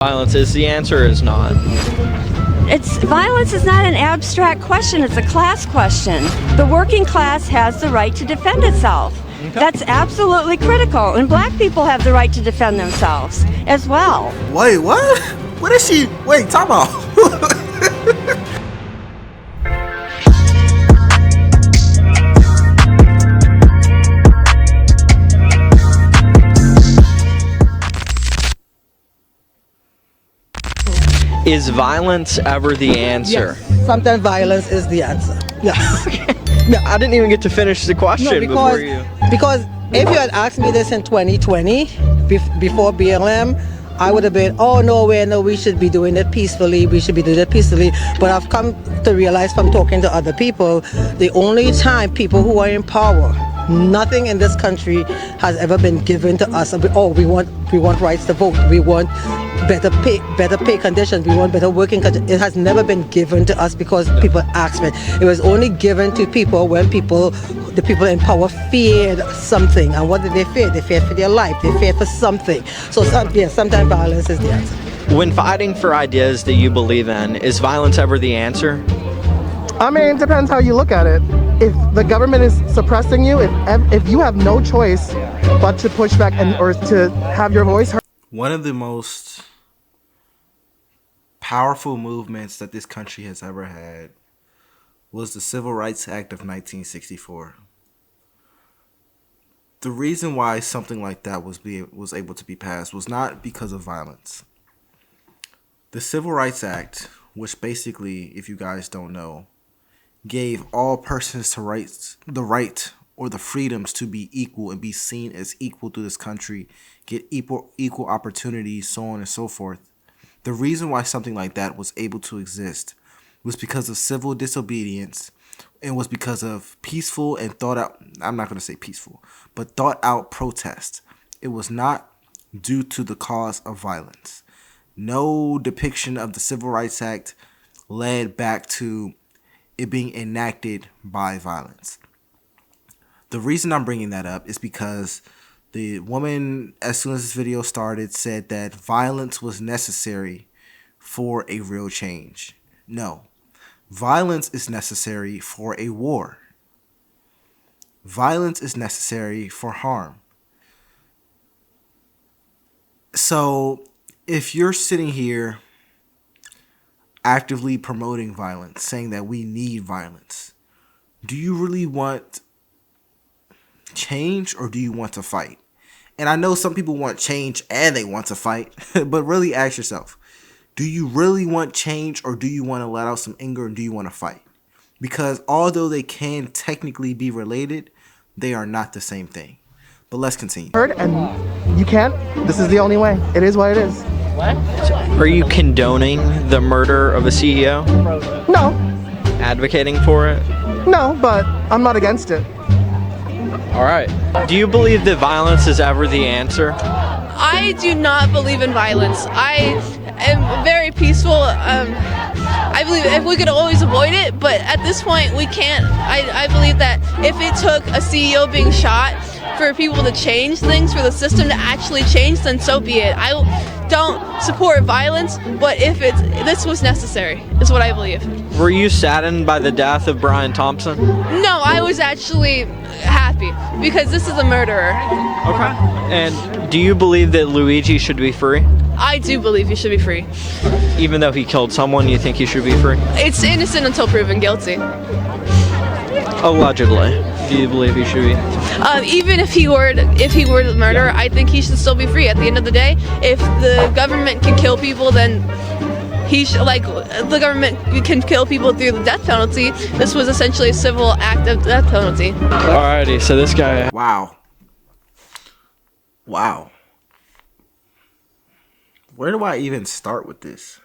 Violence is the answer or is not? Violence is not an abstract question, it's a class question. The working class has the right to defend itself. Okay. That's absolutely critical, and black people have the right to defend themselves as well. Wait, what? What is she? Wait, talk about. Is violence ever the answer? Yes. Sometimes violence is the answer. Yes. No, I didn't even get to finish the question before you. Because if you had asked me this in 2020, before BLM, I would have been, oh, no way, no, we should be doing it peacefully, we should be doing it peacefully. But I've come to realize from talking to other people, the only time people who are in power, nothing in this country has ever been given to us. Oh, we want rights to vote, we want better pay conditions, we want better working conditions. It has never been given to us because people asked for it. It was only given to people when the people in power feared something. And what did they fear? They feared for their life, they feared for something. So sometimes violence is the answer. When fighting for ideas that you believe in, is violence ever the answer? I mean, it depends how you look at it. If the government is suppressing you, if you have no choice but to push back or to have your voice heard. One of the most powerful movements that this country has ever had was the Civil Rights Act of 1964. The reason why something like that was able to be passed was not because of violence. The Civil Rights Act, which basically, if you guys don't know, gave all persons the right or the freedoms to be equal and be seen as equal to this country, get equal opportunities, so on and so forth. The reason why something like that was able to exist was because of civil disobedience and was because of peaceful and thought out, I'm not going to say peaceful, but thought out protest. It was not due to the cause of violence. No depiction of the Civil Rights Act led back to it being enacted by violence. The reason I'm bringing that up is because the woman, as soon as this video started, said that violence was necessary for a real change. No, violence is necessary for a war. Violence is necessary for harm. So if you're sitting here actively promoting violence, saying that we need violence, do you really want change or do you want to fight? And I know some people want change and they want to fight, but really ask yourself, do you really want change or do you want to let out some anger and do you want to fight? Because although they can technically be related, they are not the same thing. But let's continue. And you can't. This is the only way. It is what it is. What? Are you condoning the murder of a CEO? No. Advocating for it? No, but I'm not against it. All right. Do you believe that violence is ever the answer? I do not believe in violence. I am very peaceful. I believe if we could always avoid it, but at this point we can't. I believe that if it took a CEO being shot for people to change things, for the system to actually change, then so be it. I don't support violence, but if this was necessary, is what I believe. Were you saddened by the death of Brian Thompson? No, I was actually happy because this is a murderer. Okay. And do you believe that Luigi should be free? I do believe he should be free. Even though he killed someone, you think he should be free? It's innocent until proven guilty. Allegedly. Do you believe he should be? Even if he were the murderer, I think he should still be free. At the end of the day, if the government can kill people, then he should, like the government can kill people through the death penalty. This was essentially a civil act of death penalty. Alrighty, so this guy. Wow. Where do I even start with this?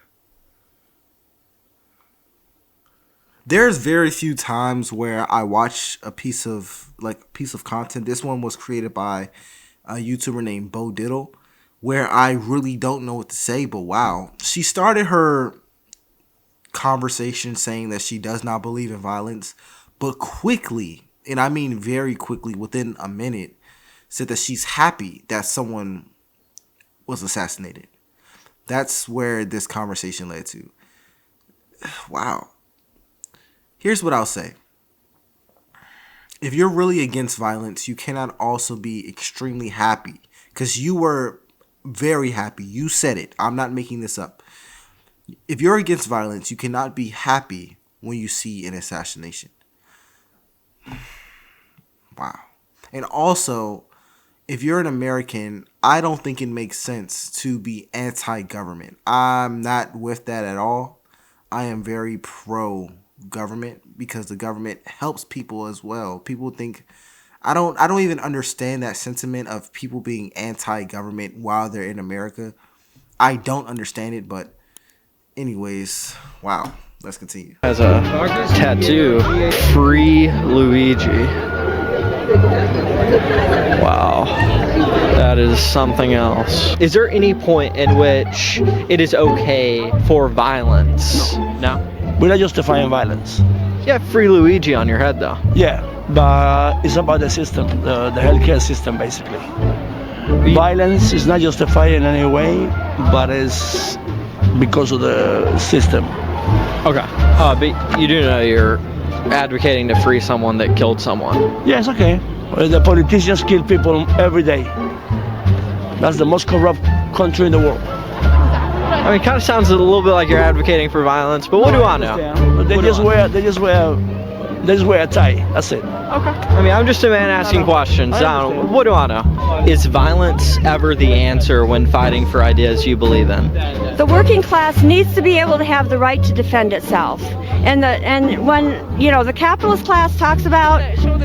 There's very few times where I watch a piece of content. This one was created by a YouTuber named Bo Diddle, where I really don't know what to say, but wow. She started her conversation saying that she does not believe in violence, but quickly, and I mean very quickly, within a minute, said that she's happy that someone was assassinated. That's where this conversation led to. Wow. Here's what I'll say. If you're really against violence, you cannot also be extremely happy, because you were very happy. You said it. I'm not making this up. If you're against violence, you cannot be happy when you see an assassination. Wow. And also, if you're an American, I don't think it makes sense to be anti-government. I'm not with that at all. I am very pro-government because the government helps people as well. People think I don't even understand that sentiment of people being anti-government while they're in America. I don't understand it, but anyways, wow. Let's continue. Has a tattoo, Free Luigi. Wow, that is something else. Is there any point in which it is okay for violence? No? We're not justifying violence. You have Free Luigi on your head though. Yeah, but it's about the system, the healthcare system basically. Violence is not justified in any way, but it's because of the system. Okay. But you do know you're advocating to free someone that killed someone. Yeah, it's okay. The politicians kill people every day. That's the most corrupt country in the world. I mean, it kind of sounds a little bit like you're advocating for violence, but what do I know? They just wear a tie. That's it. Okay. I mean, I'm just a man asking questions. What do I know? Is violence ever the answer when fighting for ideas you believe in? The working class needs to be able to have the right to defend itself. And when, you know, the capitalist class talks about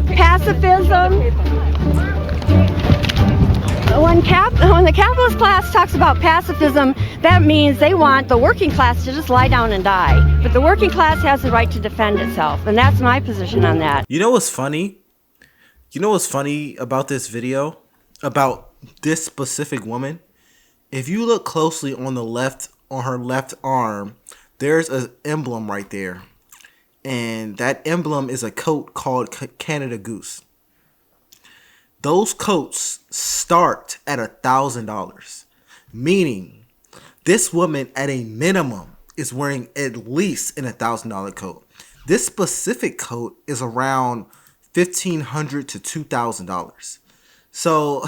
pacifism, when the capitalist class talks about pacifism, that means they want the working class to just lie down and die. But the working class has the right to defend itself, and that's my position on that. You know what's funny? You know what's funny about this video? About this specific woman? If you look closely on the left, on her left arm, there's an emblem right there. And that emblem is a coat called Canada Goose. Those coats start at $1,000, meaning this woman at a minimum is wearing at least an $1,000 coat. This specific coat is around $1,500 to $2,000. So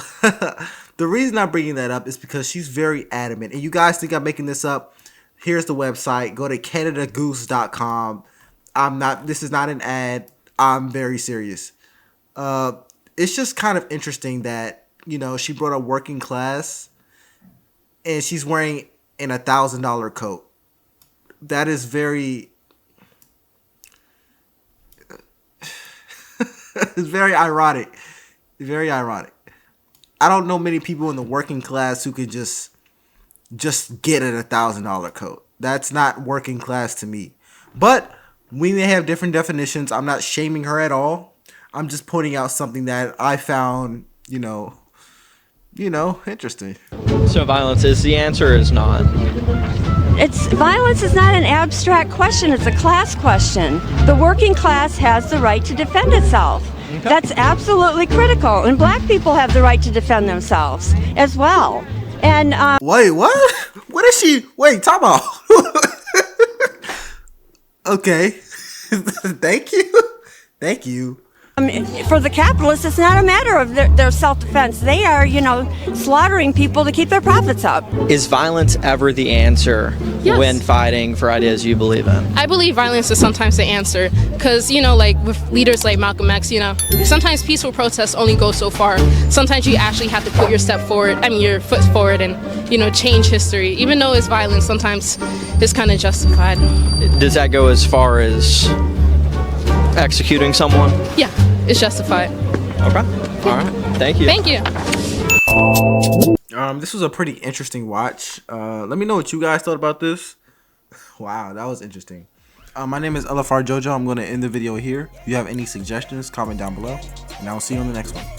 the reason I'm bringing that up is because she's very adamant. And you guys think I'm making this up? Here's the website. Go to CanadaGoose.com. This is not an ad. I'm very serious. It's just kind of interesting that, you know, she brought a working class and she's wearing an $1,000 coat. That is very, it's very ironic. Very ironic. I don't know many people in the working class who could just get an $1,000 coat. That's not working class to me. But we may have different definitions. I'm not shaming her at all. I'm just pointing out something that I found, you know, interesting. So violence is the answer or is not? Violence is not an abstract question, it's a class question. The working class has the right to defend itself. Okay. That's absolutely critical, and black people have the right to defend themselves as well. And wait, what? What is she? Wait, talk about. Okay. Thank you. For the capitalists, it's not a matter of their self-defense. They are, you know, slaughtering people to keep their profits up. Is violence ever the answer when fighting for ideas you believe in? I believe violence is sometimes the answer because, you know, like with leaders like Malcolm X, you know, sometimes peaceful protests only go so far. Sometimes you actually have to put your foot forward and, you know, change history. Even though it's violence, sometimes it's kind of justified. Does that go as far as executing someone? Yeah, it's justified. Okay. All right. Thank you. Thank you. This was a pretty interesting watch. Let me know what you guys thought about this. Wow, that was interesting. My name is LFR JoJo. I'm going to end the video here. If you have any suggestions, comment down below. And I'll see you on the next one.